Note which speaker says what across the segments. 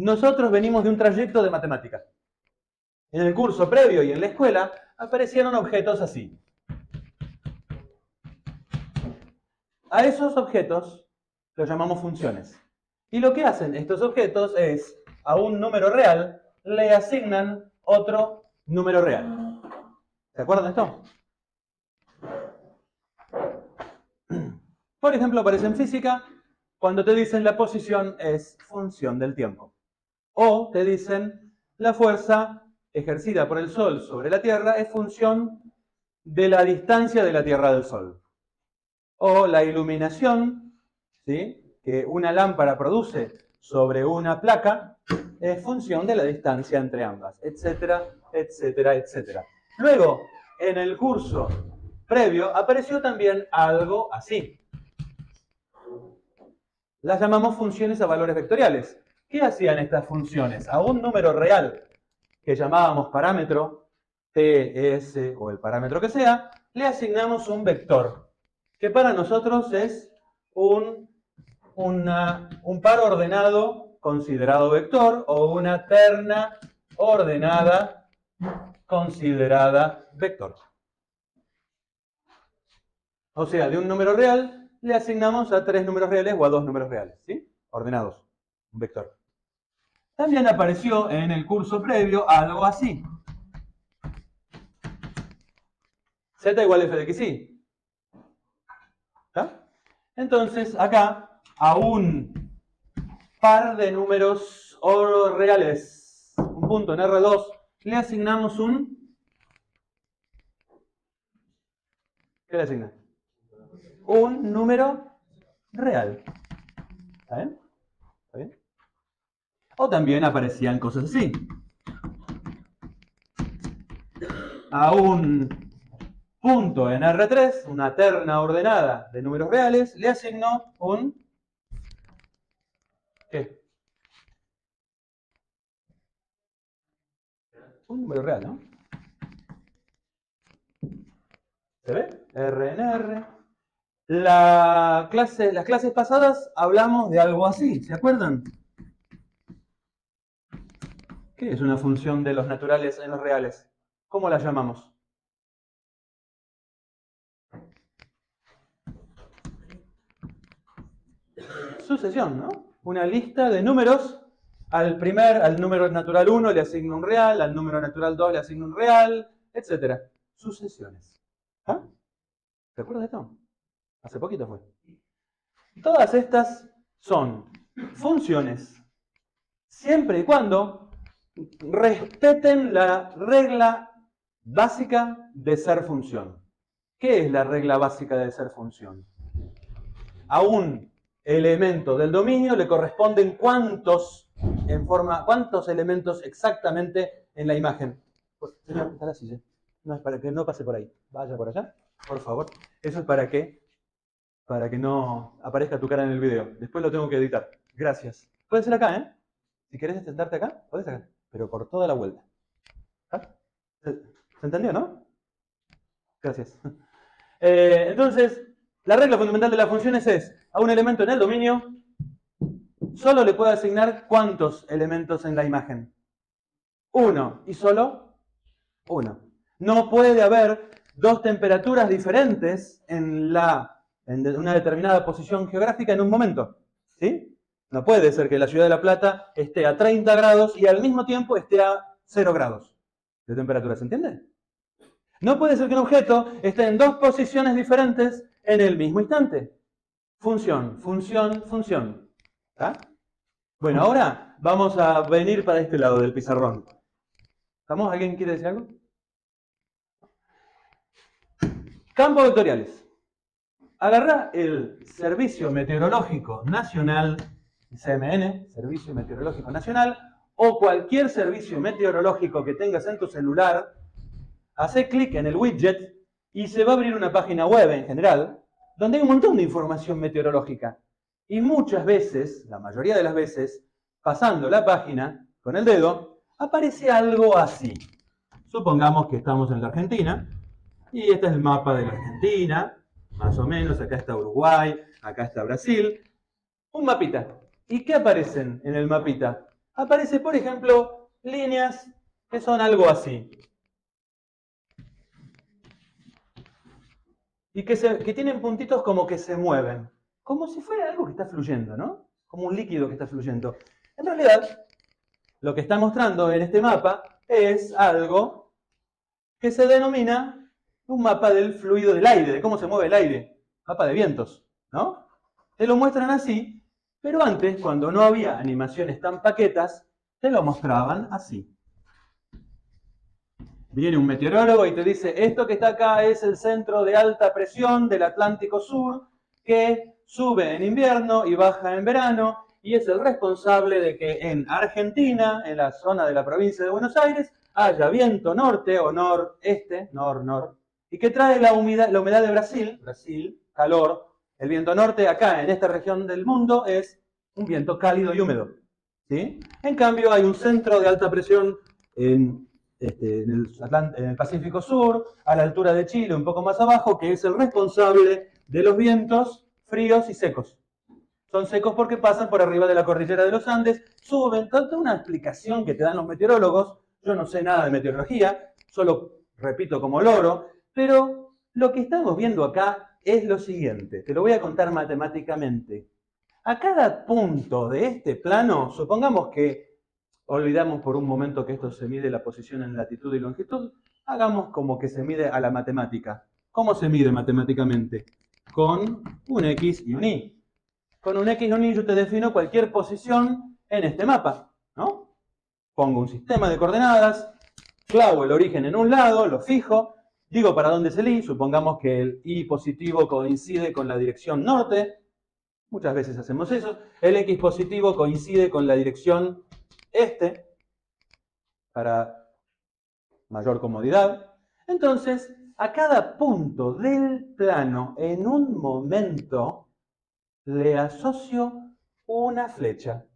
Speaker 1: nosotros venimos de un trayecto de matemática. En el curso previo y en la escuela aparecieron objetos así. A esos objetos los llamamos funciones. Y lo que hacen estos objetos es, a un número real, le asignan otro número real. ¿Se acuerdan de esto? Por ejemplo, aparece en física cuando te dicen la posición es función del tiempo. O te dicen la fuerza ejercida por el Sol sobre la Tierra es función de la distancia de la Tierra del Sol. O la iluminación, ¿sí?, que una lámpara produce sobre una placa es función de la distancia entre ambas, etcétera, etcétera, etcétera. Luego, en el curso previo apareció también algo así. Las llamamos funciones a valores vectoriales. ¿Qué hacían estas funciones? A un número real que llamábamos parámetro, t, s o el parámetro que sea, le asignamos un vector, que para nosotros es un par ordenado considerado vector o una terna ordenada considerada vector. O sea, de un número real le asignamos a 3 números reales o a 2 números reales, ¿sí? Ordenados, un vector. También apareció en el curso previo algo así. Z igual f de x, y. ¿Está? Entonces, acá, a un par de números reales, un punto en R2, le asignamos un... ¿Qué le asigna? Un número real. ¿Está bien? ¿Está bien? O también aparecían cosas así. A un punto en R3, una terna ordenada de números reales, le asigno un... ¿qué? Un número real, ¿no? ¿Se ve? R en R. Las clases pasadas hablamos de algo así, ¿se acuerdan? ¿Qué es una función de los naturales en los reales? ¿Cómo la llamamos? Sucesión, ¿no? Una lista de números. Al número natural 1 le asigno un real, al número natural 2 le asigno un real, etc. Sucesiones. ¿Ah? ¿Se acuerdan de esto? Hace poquito fue. Todas estas son funciones, siempre y cuando respeten la regla básica de ser función. ¿Qué es la regla básica de ser función? A un elemento del dominio le corresponden cuántos elementos exactamente en la imagen. Señor, está la silla. No, es para que no pase por ahí. Vaya por allá, por favor. Eso es para que no aparezca tu cara en el video. Después lo tengo que editar. Gracias. Puede ser acá, ¿eh? Si querés sentarte acá, podés acá. Pero por toda la vuelta. ¿Ah? ¿Se entendió, no? Gracias. Entonces, la regla fundamental de las funciones es, a un elemento en el dominio, solo le puedo asignar ¿cuántos elementos en la imagen? Uno. Y solo uno. No puede haber dos temperaturas diferentes en una determinada posición geográfica en un momento. ¿Sí? No puede ser que la ciudad de La Plata esté a 30 grados y al mismo tiempo esté a 0 grados de temperatura. ¿Se entiende? No puede ser que un objeto esté en dos posiciones diferentes en el mismo instante. Función, función, función. ¿Está? Bueno, ahora vamos a venir para este lado del pizarrón. ¿Estamos? ¿Alguien quiere decir algo? Campos vectoriales. Agarrá el Servicio Meteorológico Nacional, CMN, Servicio Meteorológico Nacional, o cualquier servicio meteorológico que tengas en tu celular, hace clic en el widget y se va a abrir una página web en general, donde hay un montón de información meteorológica. Y muchas veces, la mayoría de las veces, pasando la página con el dedo, aparece algo así. Supongamos que estamos en la Argentina, y este es el mapa de la Argentina, más o menos, acá está Uruguay, acá está Brasil. Un mapita. ¿Y qué aparecen en el mapita? aparece, por ejemplo, líneas que son algo así. Y que tienen puntitos como que se mueven. Como si fuera algo que está fluyendo, ¿no? Como un líquido que está fluyendo. En realidad, lo que está mostrando en este mapa es algo que se denomina un mapa del fluido del aire, de cómo se mueve el aire. Mapa de vientos, ¿no? Te lo muestran así, pero antes, cuando no había animaciones tan paquetas, te lo mostraban así. Viene un meteorólogo y te dice, esto que está acá es el centro de alta presión del Atlántico Sur, que sube en invierno y baja en verano, y es el responsable de que en Argentina, en la zona de la provincia de Buenos Aires, haya viento norte o noreste, nor, y que trae la humedad de Brasil, calor. El viento norte acá, en esta región del mundo, es un viento cálido y húmedo, ¿sí? En cambio, hay un centro de alta presión en el Pacífico Sur, a la altura de Chile, un poco más abajo, que es el responsable de los vientos fríos y secos. Son secos porque pasan por arriba de la cordillera de los Andes, suben, toda una explicación que te dan los meteorólogos. Yo no sé nada de meteorología, solo repito como loro, pero lo que estamos viendo acá es lo siguiente, te lo voy a contar matemáticamente. A cada punto de este plano, supongamos que olvidamos por un momento que esto se mide la posición en latitud y longitud, hagamos como que se mide a la matemática. ¿Cómo se mide matemáticamente? Con un X y un Y. Con un X y un Y yo te defino cualquier posición en este mapa, ¿no? Pongo un sistema de coordenadas, clavo el origen en un lado, lo fijo, digo para dónde es el Y, supongamos que el Y positivo coincide con la dirección norte, muchas veces hacemos eso, el X positivo coincide con la dirección este, para mayor comodidad. Entonces, a cada punto del plano, en un momento, le asocio una flecha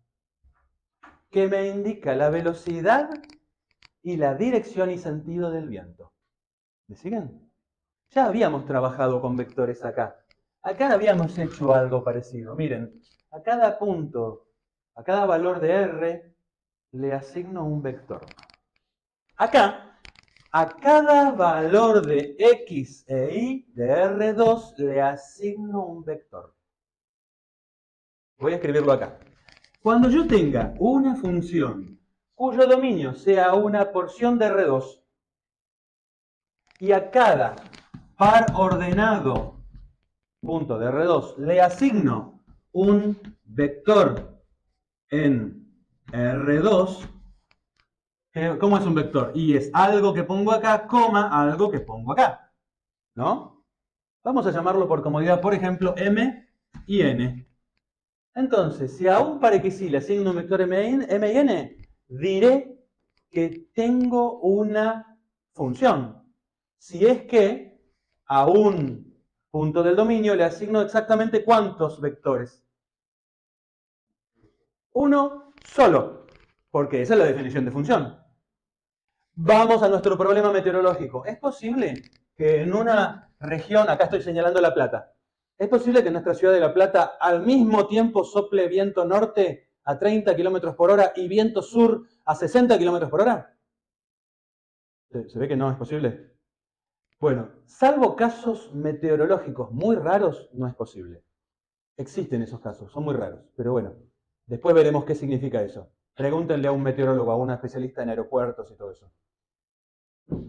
Speaker 1: que me indica la velocidad y la dirección y sentido del viento. ¿Me siguen? Ya habíamos trabajado con vectores acá. Acá habíamos hecho algo parecido. Miren, a cada punto, a cada valor de R, le asigno un vector. Acá, a cada valor de X e Y de R2 le asigno un vector. Voy a escribirlo acá. Cuando yo tenga una función cuyo dominio sea una porción de R2 y a cada par ordenado punto de R2 le asigno un vector en R2, ¿cómo es un vector? Y es algo que pongo acá, coma, algo que pongo acá, ¿no? Vamos a llamarlo por comodidad, por ejemplo, M y N. Entonces, si a un par X y le asigno un vector M y N, diré que tengo una función. Si es que a un punto del dominio le asigno exactamente ¿cuántos vectores? Uno solo, porque esa es la definición de función. Vamos a nuestro problema meteorológico. ¿Es posible que en una región, acá estoy señalando La Plata, ¿es posible que en nuestra ciudad de La Plata al mismo tiempo sople viento norte a 30 km por hora y viento sur a 60 km por hora? ¿Se ve que no es posible? Bueno, salvo casos meteorológicos muy raros, no es posible. Existen esos casos, son muy raros, pero bueno, después veremos qué significa eso. Pregúntenle a un meteorólogo, a un especialista en aeropuertos y todo eso.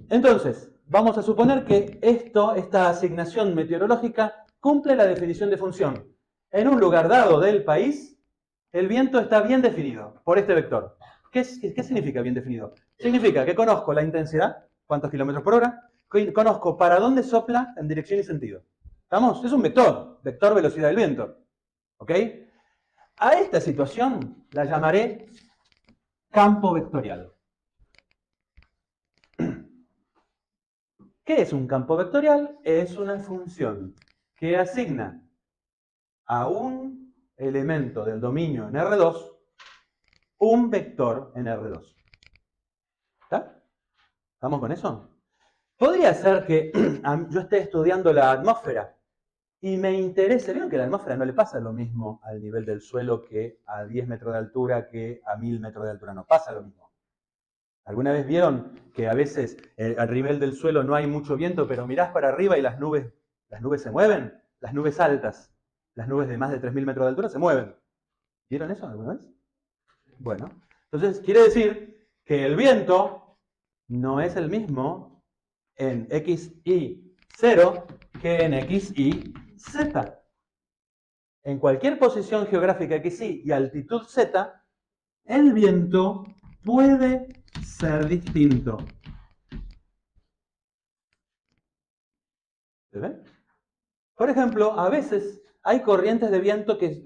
Speaker 1: Entonces, vamos a suponer que esta asignación meteorológica cumple la definición de función. En un lugar dado del país, el viento está bien definido por este vector. ¿Qué significa bien definido? Significa que conozco la intensidad, cuántos kilómetros por hora, conozco para dónde sopla en dirección y sentido. ¿Estamos? Es un vector, vector velocidad del viento. ¿Ok? A esta situación la llamaré campo vectorial. ¿Qué es un campo vectorial? Es una función que asigna a un elemento del dominio en R2 un vector en R2. ¿Está? ¿Estamos con eso? Podría ser que yo esté estudiando la atmósfera y me interesa, vieron que a la atmósfera no le pasa lo mismo al nivel del suelo que a 10 metros de altura que a 1000 metros de altura, no pasa lo mismo. ¿Alguna vez vieron que a veces al nivel del suelo no hay mucho viento, pero mirás para arriba y las nubes se mueven? Las nubes altas, las nubes de más de 3000 metros de altura se mueven. ¿Vieron eso alguna vez? Bueno, entonces quiere decir que el viento no es el mismo en XY 0 que en XY Z. En cualquier posición geográfica XY y altitud Z, el viento puede ser distinto. ¿Se ven? Por ejemplo, a veces hay corrientes de viento que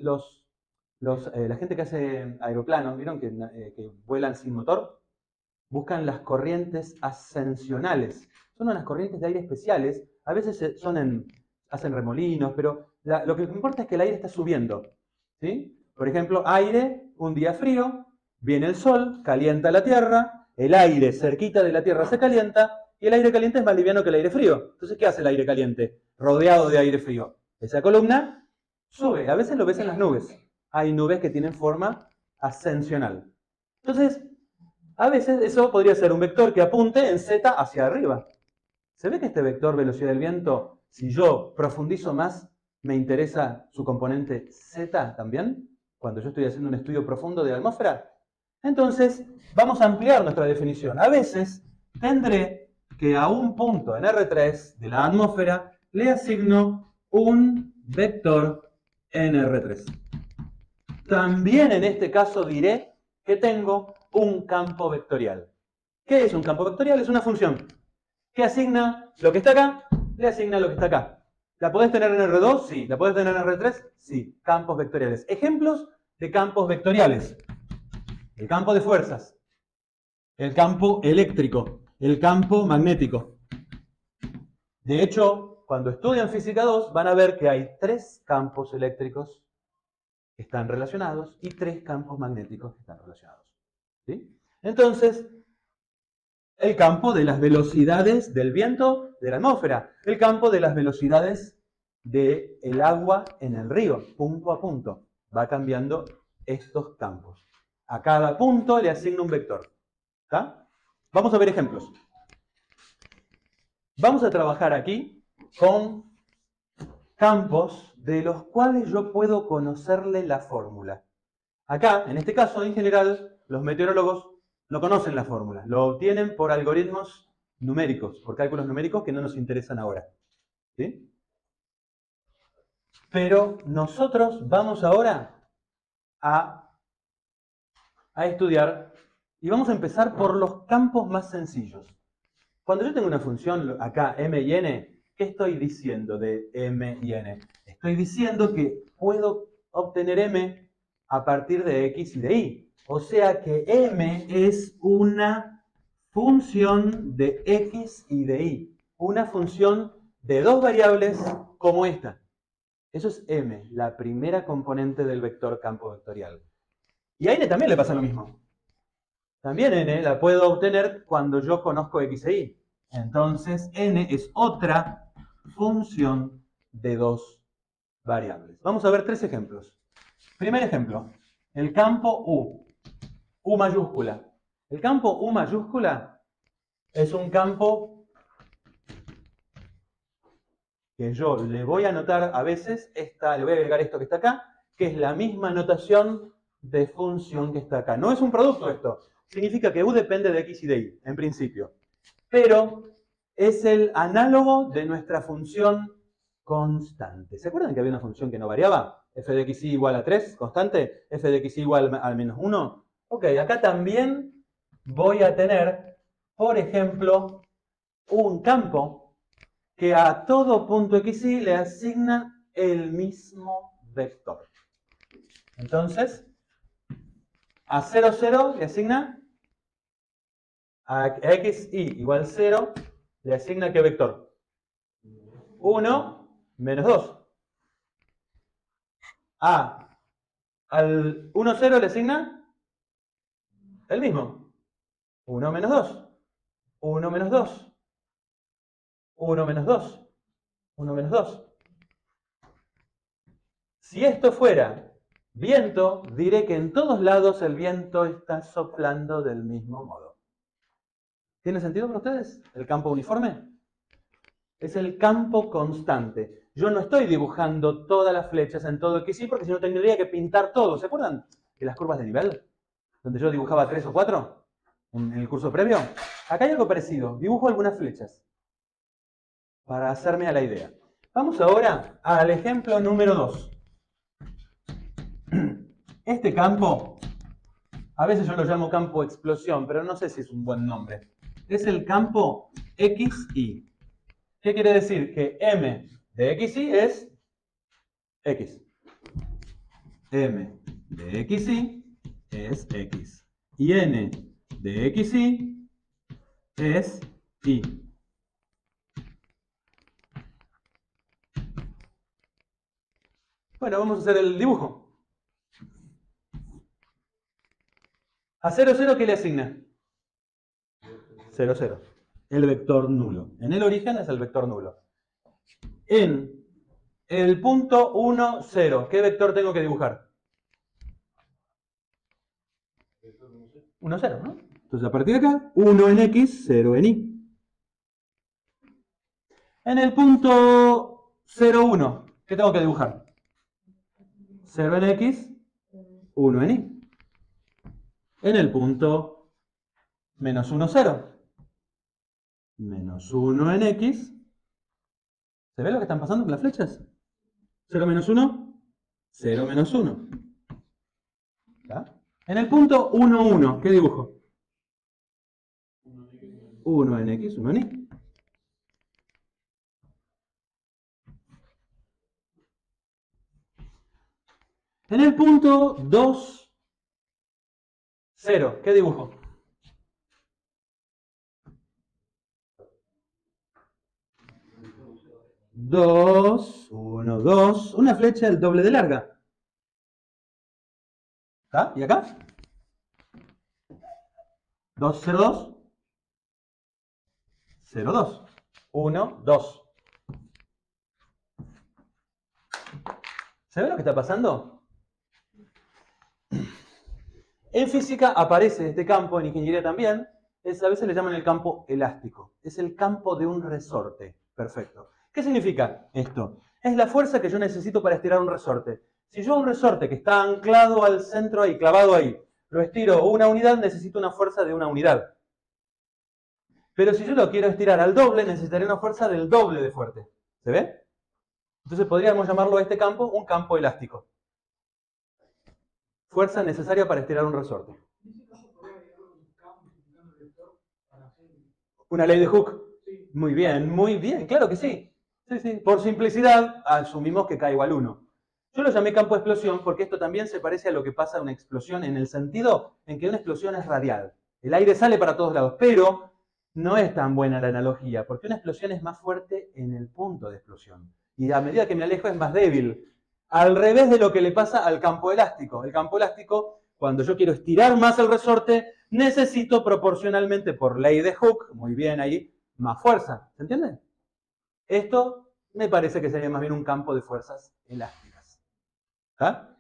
Speaker 1: la gente que hace aeroplanos, ¿vieron? Que vuelan sin motor, buscan las corrientes ascensionales. Son unas corrientes de aire especiales, a veces hacen remolinos, pero lo que importa es que el aire está subiendo. ¿Sí? Por ejemplo, aire, un día frío, viene el sol, calienta la tierra, el aire cerquita de la tierra se calienta, y el aire caliente es más liviano que el aire frío. Entonces, ¿qué hace el aire caliente? Rodeado de aire frío. Esa columna sube, a veces lo ves en las nubes. Hay nubes que tienen forma ascensional. Entonces, a veces eso podría ser un vector que apunte en Z hacia arriba. ¿Se ve que este vector velocidad del viento, si yo profundizo más, me interesa su componente Z también? Cuando yo estoy haciendo un estudio profundo de la atmósfera. Entonces, vamos a ampliar nuestra definición. A veces tendré que a un punto en R3 de la atmósfera le asigno un vector en R3. También en este caso diré que tengo un campo vectorial. ¿Qué es un campo vectorial? Es una función que asigna lo que está acá, le asigna lo que está acá. ¿La podés tener en R2? Sí. ¿La podés tener en R3? Sí. Campos vectoriales. Ejemplos de campos vectoriales. El campo de fuerzas, el campo eléctrico, el campo magnético. De hecho, cuando estudian física 2 van a ver que hay 3 campos eléctricos que están relacionados y 3 campos magnéticos que están relacionados. ¿Sí? Entonces, el campo de las velocidades del viento de la atmósfera, el campo de las velocidades del agua en el río, punto a punto. Va cambiando estos campos. A cada punto le asigno un vector. ¿Está? Vamos a ver ejemplos. Vamos a trabajar aquí con campos de los cuales yo puedo conocerle la fórmula. Acá, en este caso, en general, los meteorólogos no conocen la fórmula. Lo obtienen por algoritmos numéricos, por cálculos numéricos que no nos interesan ahora. ¿Sí? Pero nosotros vamos ahora a estudiar y vamos a empezar por los campos más sencillos. Cuando yo tengo una función acá, m y n, ¿qué estoy diciendo de m y n? Estoy diciendo que puedo obtener m a partir de x y de y. O sea que m es una función de x y de y. Una función de 2 variables como esta. Eso es m, la primera componente del vector campo vectorial. Y a n también le pasa lo mismo. También n la puedo obtener cuando yo conozco x e y. Entonces n es otra función de 2 variables. Vamos a ver 3 ejemplos. Primer ejemplo, el campo U mayúscula. El campo U mayúscula es un campo que yo le voy a anotar a veces, le voy a agregar esto que está acá, que es la misma notación de función que está acá. No es un producto esto. Significa que U depende de x y de y, en principio. Pero es el análogo de nuestra función constante. ¿Se acuerdan que había una función que no variaba? F de x y igual a 3, constante. F de x y igual al menos 1. Ok, acá también voy a tener, por ejemplo, un campo que a todo punto xy le asigna el mismo vector. Entonces, a 0, 0 le asigna a xy igual 0, le asigna ¿qué vector? 1 menos 2. Al 1, 0 le asigna el mismo. 1 menos 2. 1 menos 2. 1 menos 2. 1 menos 2. Si esto fuera viento, diré que en todos lados el viento está soplando del mismo modo. ¿Tiene sentido para ustedes el campo uniforme? Es el campo constante. Yo no estoy dibujando todas las flechas en todo XY porque si no tendría que pintar todo. ¿Se acuerdan de las curvas de nivel? Donde yo dibujaba 3 o 4 en el curso previo. Acá hay algo parecido. Dibujo algunas flechas para hacerme a la idea. Vamos ahora al ejemplo número 2. Este campo, a veces yo lo llamo campo explosión, pero no sé si es un buen nombre. Es el campo XY. ¿Qué quiere decir? Que M de XY es X. M de XY es X. Y N de XY es Y. Bueno, vamos a hacer el dibujo. A 0, 0, ¿qué le asigna? 0, 0. El vector nulo. En el origen es el vector nulo. En el punto 1, 0, ¿qué vector tengo que dibujar? 1, 0, ¿no? Entonces a partir de acá, 1 en X, 0 en Y. En el punto 0, 1, ¿qué tengo que dibujar? 0 en X, 1 en Y. En el punto menos 1, 0. Menos 1 en X. ¿Se ve lo que están pasando con las flechas? 0 menos 1, 0 menos 1. ¿Ya? En el punto 1, 1, ¿qué dibujo? 1 en X, 1 en Y. En el punto 2, 0, ¿qué dibujo? 2, 1, 2, una flecha el doble de larga. ¿Está? ¿Y acá? 2, 0, 2. 0, 2. 1, 2. ¿Se ve lo que está pasando? En física aparece este campo, en ingeniería también. A veces le llaman el campo elástico. Es el campo de un resorte. Perfecto. ¿Qué significa esto? Es la fuerza que yo necesito para estirar un resorte. Si yo un resorte que está anclado al centro ahí, clavado ahí, lo estiro una unidad, necesito una fuerza de una unidad. Pero si yo lo quiero estirar al doble, necesitaré una fuerza del doble de fuerte. ¿Se ve? Entonces podríamos llamarlo a este campo un campo elástico. Fuerza necesaria para estirar un resorte. ¿Una ley de Hooke? Muy bien, claro que sí. Sí, sí. Por simplicidad, asumimos que K igual 1. Yo lo llamé campo de explosión porque esto también se parece a lo que pasa en una explosión en el sentido en que una explosión es radial. El aire sale para todos lados, pero no es tan buena la analogía, porque una explosión es más fuerte en el punto de explosión. Y a medida que me alejo es más débil. Al revés de lo que le pasa al campo elástico. El campo elástico, cuando yo quiero estirar más el resorte, necesito proporcionalmente, por ley de Hooke, muy bien ahí, más fuerza. ¿Se entiende? Esto me parece que sería más bien un campo de fuerzas elásticas. ¿Ah?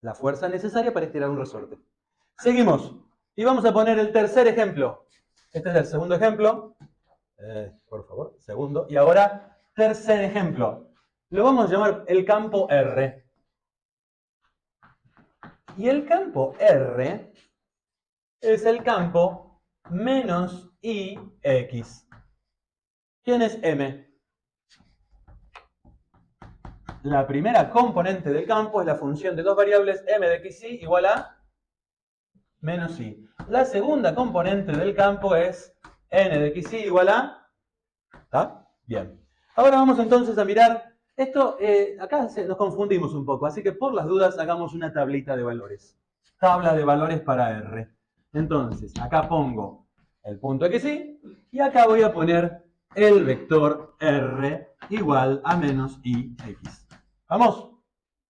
Speaker 1: La fuerza necesaria para estirar un resorte. Seguimos. Y vamos a poner el tercer ejemplo. Este es el segundo ejemplo. Por favor, segundo. Y ahora, tercer ejemplo. Lo vamos a llamar el campo R. Y el campo R es el campo menos IX. ¿Quién es M? La primera componente del campo es la función de dos variables m de xy igual a menos i. La segunda componente del campo es n de xy igual a... ¿Está? Bien. Ahora vamos entonces a mirar... Esto, acá nos confundimos un poco, así que por las dudas hagamos una tablita de valores. Tabla de valores para R. Entonces, acá pongo el punto xy y acá voy a poner el vector R igual a menos ix. Vamos.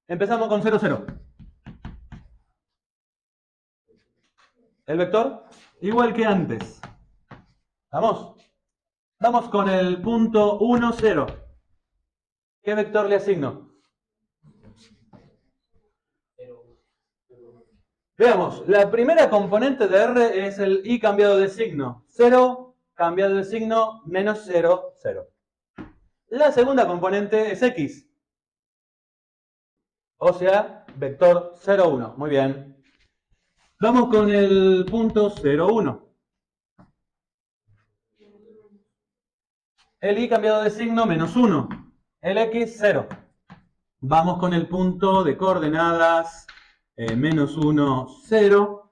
Speaker 1: Empezamos con 0, 0. El vector igual que antes. Vamos. Vamos con el punto 1, 0. ¿Qué vector le asigno? Veamos, la primera componente de R es el I cambiado de signo. 0 cambiado de signo menos 0, 0. La segunda componente es X. O sea, vector 0, 1. Muy bien. Vamos con el punto 0, 1. El I cambiado de signo menos 1. El X 0. Vamos con el punto de coordenadas menos 1, 0.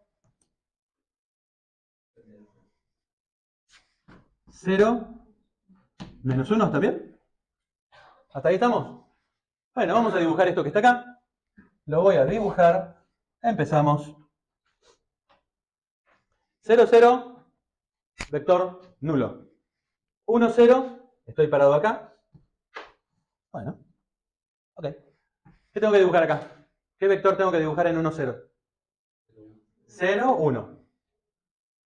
Speaker 1: 0. Menos 1, ¿está bien? ¿Hasta ahí estamos? Bueno, vamos a dibujar esto que está acá. Lo voy a dibujar. Empezamos. 0, 0. Vector nulo. 1, 0. Estoy parado acá. Bueno. Ok. ¿Qué tengo que dibujar acá? ¿Qué vector tengo que dibujar en 1, 0? 0, 1.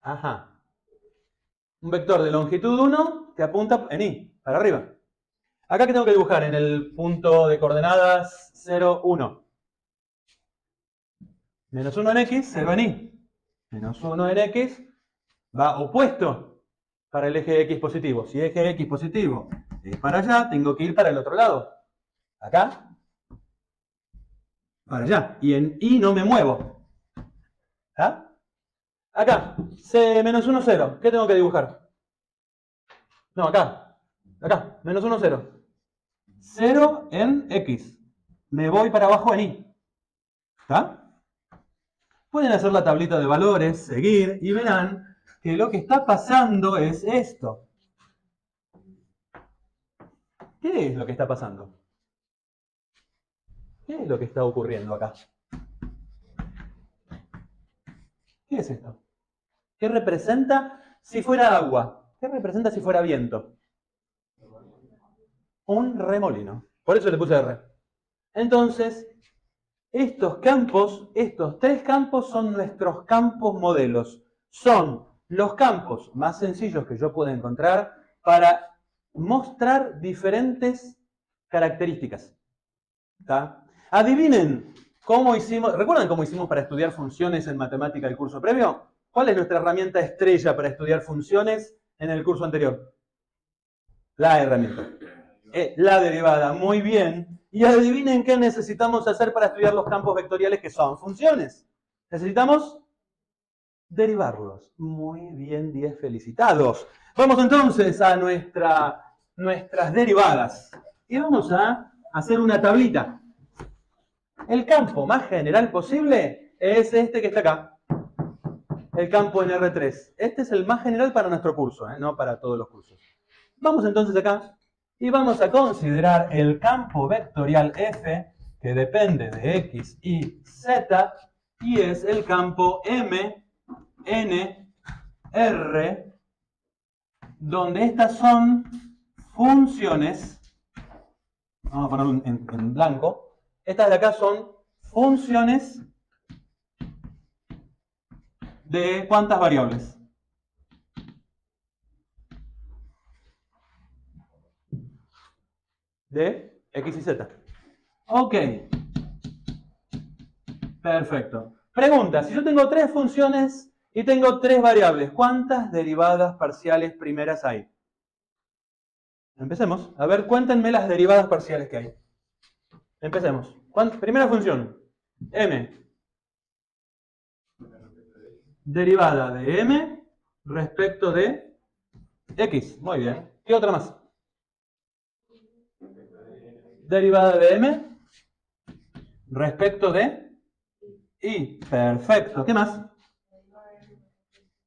Speaker 1: Ajá. Un vector de longitud 1 que apunta en I, para arriba. Acá que tengo que dibujar en el punto de coordenadas 0, 1. Menos 1 en X, 0 en Y. Menos 1 en X va opuesto para el eje X positivo. Si eje X positivo es para allá, tengo que ir para el otro lado. Acá, para allá. Y en Y no me muevo. ¿Ah? Acá, menos 1, 0. ¿Qué tengo que dibujar? No, acá. Acá, menos 1, 0. 0 en X. Me voy para abajo en Y. ¿Está? Pueden hacer la tablita de valores, seguir, y verán que lo que está pasando es esto. ¿Qué es lo que está pasando? ¿Qué es lo que está ocurriendo acá? ¿Qué es esto? ¿Qué representa si fuera agua? ¿Qué representa si fuera viento? Un remolino. Por eso le puse R. Entonces, estos campos, estos tres campos son nuestros campos modelos. Son los campos más sencillos que yo puedo encontrar para mostrar diferentes características. ¿Está? Adivinen cómo hicimos. ¿Recuerdan cómo hicimos para estudiar funciones en matemática el curso previo? ¿Cuál es nuestra herramienta estrella para estudiar funciones en el curso anterior? La herramienta. La derivada. Muy bien. Y adivinen qué necesitamos hacer para estudiar los campos vectoriales que son funciones. Necesitamos derivarlos. Muy bien, 10 felicitados. Vamos entonces a nuestras derivadas. Y vamos a hacer una tablita. El campo más general posible es este que está acá. El campo en R3. Este es el más general para nuestro curso, no para todos los cursos. Vamos entonces acá y vamos a considerar el campo vectorial F, que depende de X, Y, Z, y es el campo M, N, R, donde estas son funciones. Vamos a ponerlo en blanco. Estas de acá son funciones de ¿cuántas variables? De X y Z. Ok. Perfecto. Pregunta, si yo tengo tres funciones y tengo tres variables, ¿cuántas derivadas parciales primeras hay? Empecemos. A ver, cuéntenme las derivadas parciales que hay. Empecemos. Primera función. M. Derivada de M respecto de X. Muy bien. ¿Qué otra más? Derivada de M respecto de Y. Perfecto. ¿Qué más?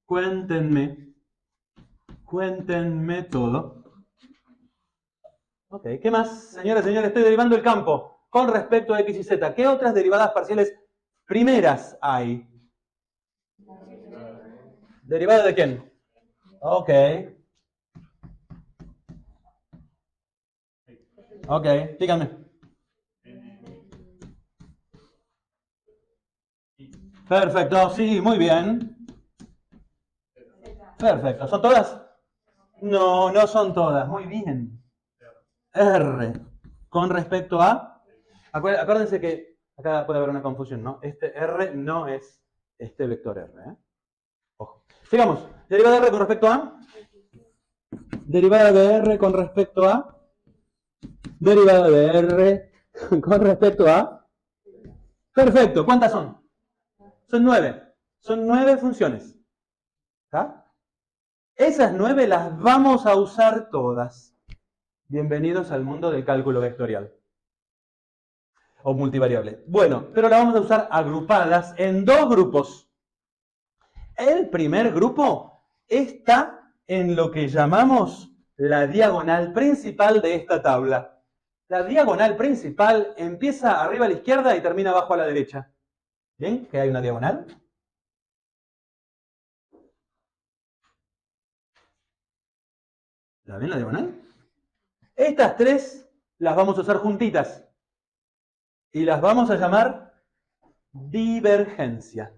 Speaker 1: Cuéntenme. Cuéntenme todo. Ok. ¿Qué más? Señoras y señores, estoy derivando el campo con respecto a X y Z. ¿Qué otras derivadas parciales primeras hay? ¿Derivada de quién? Ok. Ok, díganme. Perfecto, sí, muy bien. Perfecto. ¿Son todas? No, no son todas. Muy bien. R. Con respecto a... Acuérdense que acá puede haber una confusión, ¿no? Este R no es este vector R. Ojo. Sigamos. Derivada de R con respecto a. Derivada de R con respecto a. Derivada de R con respecto a. Perfecto. ¿Cuántas son? Son 9. Son 9 funciones. ¿Está? Esas 9 las vamos a usar todas. Bienvenidos al mundo del cálculo vectorial. O multivariable. Bueno, pero las vamos a usar agrupadas en 2 grupos. El primer grupo está en lo que llamamos la diagonal principal de esta tabla. La diagonal principal empieza arriba a la izquierda y termina abajo a la derecha. ¿Bien? ¿Que hay una diagonal? ¿La ven la diagonal? Estas 3 las vamos a usar juntitas. Y las vamos a llamar divergencia.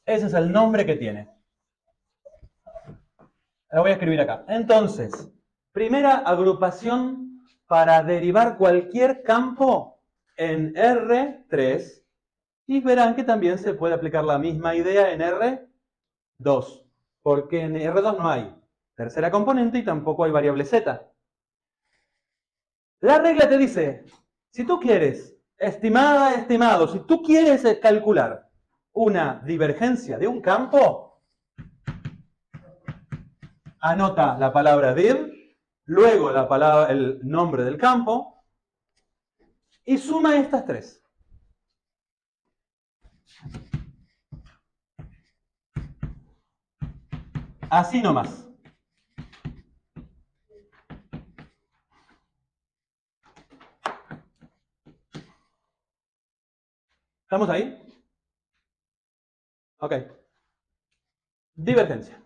Speaker 1: Ese es el nombre que tiene. La voy a escribir acá. Entonces, primera agrupación para derivar cualquier campo en R3. Y verán que también se puede aplicar la misma idea en R2. Porque en R2 no hay tercera componente y tampoco hay variable z. La regla te dice, si tú quieres, estimada, estimado, si tú quieres calcular una divergencia de un campo, anota la palabra div, luego el nombre del campo, y suma estas 3. Así nomás. ¿Estamos ahí? Ok. Divergencia.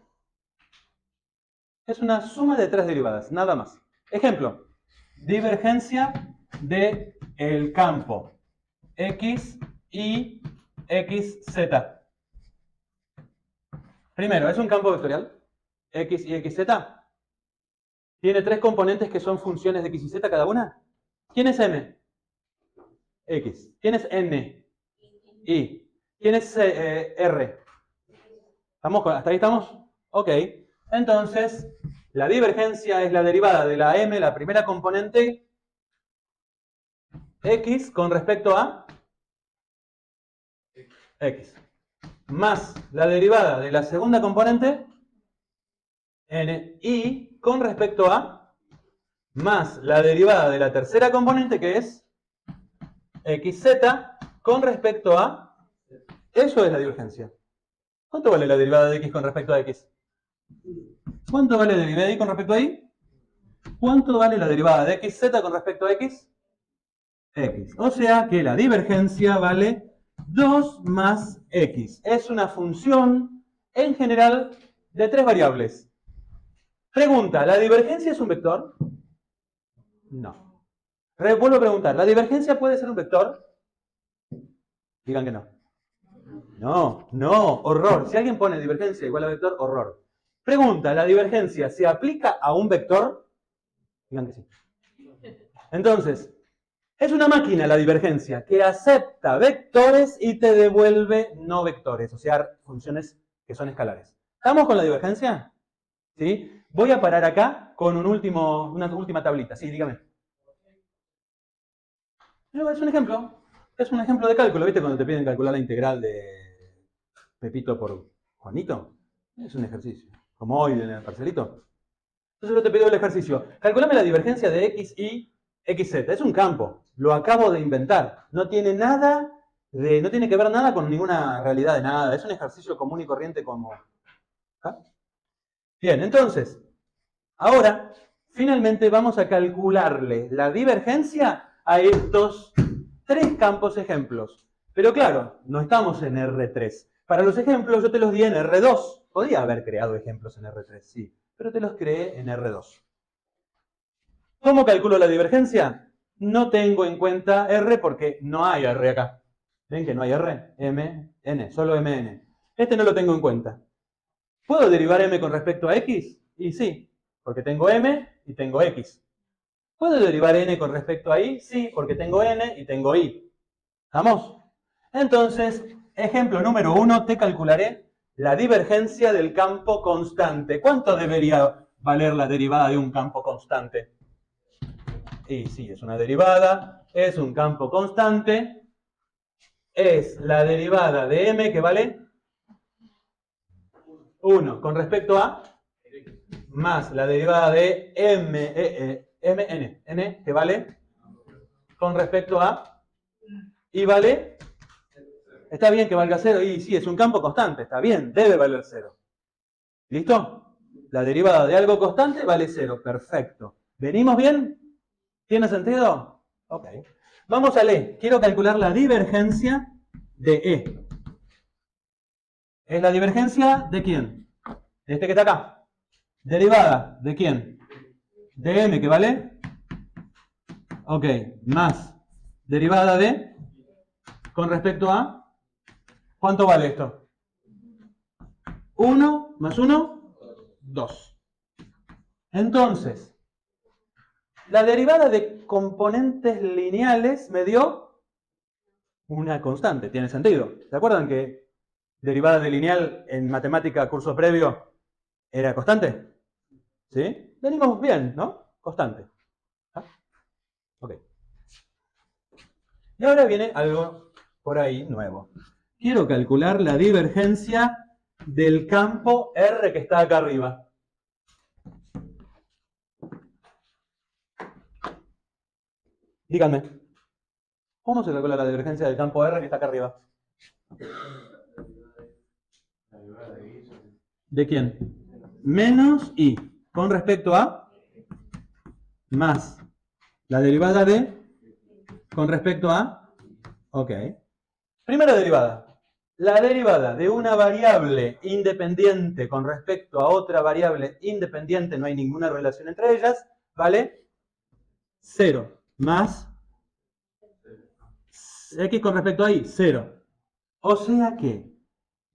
Speaker 1: Es una suma de 3 derivadas, nada más. Ejemplo. Divergencia de el campo X y XZ. Primero, ¿es un campo vectorial? X y XZ. ¿Tiene 3 componentes que son funciones de X y Z cada una? ¿Quién es M? X. ¿Quién es N? Y. ¿Quién es R? ¿Hasta ahí estamos? Ok. Entonces, la divergencia es la derivada de la M, la primera componente, X con respecto a X. Más la derivada de la segunda componente, N, Y con respecto a, más la derivada de la tercera componente, que es XZ con respecto a. Eso es la divergencia. ¿Cuánto vale la derivada de X con respecto a X? ¿Cuánto vale la derivada de Y con respecto a Y? ¿Cuánto vale la derivada de XZ con respecto a X? X. O sea que la divergencia vale 2 más X. Es una función, en general, de 3 variables. Pregunta, ¿la divergencia es un vector? No. Vuelvo a preguntar, ¿la divergencia puede ser un vector? Digan que no. No, no, horror. Si alguien pone divergencia igual a vector, horror. Pregunta, ¿la divergencia se aplica a un vector? Digan que sí. Entonces, es una máquina la divergencia que acepta vectores y te devuelve no vectores, o sea, funciones que son escalares. ¿Estamos con la divergencia? ¿Sí? Voy a parar acá con una última tablita. Sí, dígame. Es un ejemplo. Es un ejemplo de cálculo. ¿Viste cuando te piden calcular la integral de Pepito por Juanito? Es un ejercicio. Como hoy en el parcelito. Entonces yo te pido el ejercicio. Calculame la divergencia de X y XZ. Es un campo. Lo acabo de inventar. No tiene que ver nada con ninguna realidad de nada. Es un ejercicio común y corriente como. ¿Ah? Bien, entonces, ahora, finalmente vamos a calcularle la divergencia a estos 3 campos ejemplos. Pero claro, no estamos en R3. Para los ejemplos yo te los di en R2. Podía haber creado ejemplos en R3, sí, pero te los creé en R2. ¿Cómo calculo la divergencia? No tengo en cuenta R porque no hay R acá. ¿Ven que no hay R? M, N, solo MN. Este no lo tengo en cuenta. ¿Puedo derivar M con respecto a X? Y sí, porque tengo M y tengo X. ¿Puedo derivar N con respecto a Y? Sí, porque tengo N y tengo Y. ¿Estamos? Entonces, Ejemplo número 1, te calcularé la divergencia del campo constante. ¿Cuánto debería valer la derivada de un campo constante? Y sí, es una derivada, es un campo constante. Es la derivada de m que vale 1 con respecto a más la derivada de n que vale con respecto a y vale, está bien que valga 0 y sí, es un campo constante, está bien, debe valer 0. ¿Listo? La derivada de algo constante vale 0, perfecto. ¿Venimos bien? ¿Tiene sentido? Ok. Vamos a E. Quiero calcular la divergencia de E. ¿Es la divergencia de quién? De este que está acá. ¿Derivada de quién? De m, que vale. Ok, más derivada de con respecto a. ¿Cuánto vale esto? 1 más 1, 2. Entonces, la derivada de componentes lineales me dio una constante. ¿Tiene sentido? ¿Se acuerdan que derivada de lineal en matemática curso previo era constante? ¿Sí? Venimos bien, ¿no? Constante. ¿Ah? Ok. Y ahora viene algo por ahí nuevo. Quiero calcular la divergencia del campo R que está acá arriba. Díganme, ¿cómo se calcula la divergencia del campo R que está acá arriba? ¿De quién? Menos I con respecto a más la derivada de con respecto a. Ok. Primera derivada. La derivada de una variable independiente con respecto a otra variable independiente, no hay ninguna relación entre ellas, ¿vale? 0 más x con respecto a y, 0. O sea que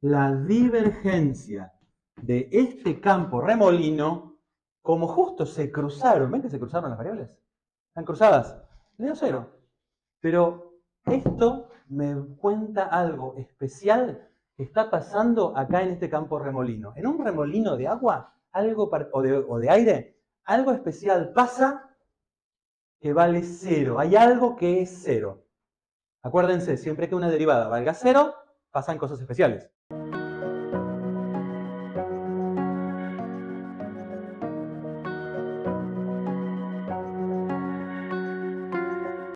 Speaker 1: la divergencia de este campo remolino, como justo se cruzaron, ¿ven que se cruzaron las variables? ¿Están cruzadas? Le dio 0. Pero esto me cuenta algo especial que está pasando acá en este campo remolino. En un remolino de agua algo o de aire, algo especial pasa que vale 0. Hay algo que es 0. Acuérdense, siempre que una derivada valga 0, pasan cosas especiales.